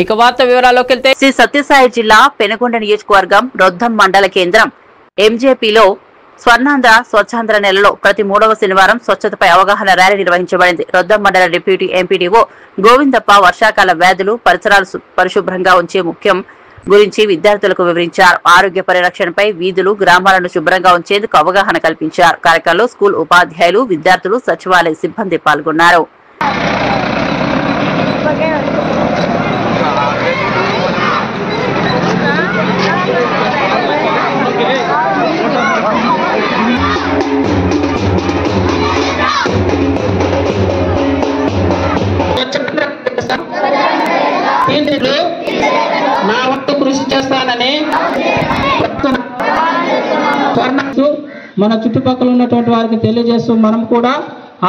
ఇక వార్త వివరాల్లోకి వెళ్తే శ్రీ సత్యసాయి జిల్లా పెనుగొండ నియోజకవర్గం రొద్దం మండల కేంద్రం ఎంజేపీలో స్వర్ణాంధ్ర స్వచ్ఛాంధ్ర నెలలో ప్రతి 3వ శనివారం స్వచ్ఛతపై అవగాహన ర్యాలీ నిర్వహించబడింది. రొద్దం మండల డిప్యూటీ ఎంపీడీఓ గోవిందప్ప వర్షాకాల వ్యాధులు పరిసరాలు పరిశుభ్రంగా ఉంచే ముఖ్యం గురించి విద్యార్థులకు వివరించారు. ఆరోగ్య పరిరక్షణపై వీధులు గ్రామాలను శుభ్రంగా ఉంచేందుకు అవగాహన కల్పించారు. కార్యక్రమంలో స్కూల్ ఉపాధ్యాయులు విద్యార్థులు సచివాలయ సిబ్బంది పాల్గొన్నారు. నా వంతు కృషి చేస్తానని మన చుట్టుపక్కల ఉన్నటువంటి వారికి తెలియజేస్తూ మనం కూడా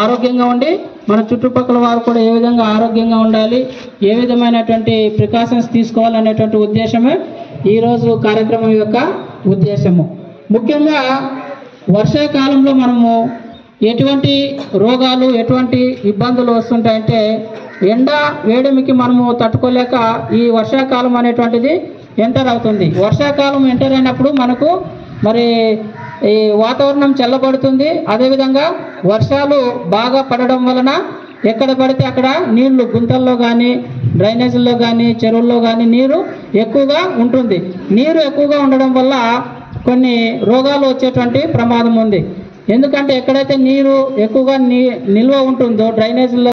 ఆరోగ్యంగా ఉండి మన చుట్టుపక్కల వారు కూడా ఏ విధంగా ఆరోగ్యంగా ఉండాలి, ఏ విధమైనటువంటి ప్రికాషన్స్ తీసుకోవాలనేటువంటి ఉద్దేశమే ఈరోజు కార్యక్రమం యొక్క ఉద్దేశము. ముఖ్యంగా వర్షాకాలంలో మనము ఎటువంటి రోగాలు ఎటువంటి ఇబ్బందులు వస్తుంటాయంటే ఎండ వేడిమికి మనము తట్టుకోలేక ఈ వర్షాకాలం అనేటువంటిది ఎంటర్ అవుతుంది. వర్షాకాలం ఎంటర్ అయినప్పుడు మనకు మరి ఈ వాతావరణం చల్లబడుతుంది. అదేవిధంగా వర్షాలు బాగా పడడం వలన ఎక్కడ పడితే అక్కడ నీళ్లు గుంతల్లో కానీ డ్రైనేజీల్లో కానీ చెరువుల్లో కానీ నీరు ఎక్కువగా ఉంటుంది. నీరు ఎక్కువగా ఉండడం వల్ల కొన్ని రోగాలు వచ్చేటువంటి ప్రమాదం ఉంది. ఎందుకంటే ఎక్కడైతే నీరు ఎక్కువగా నిల్వ ఉంటుందో డ్రైనేజీల్లో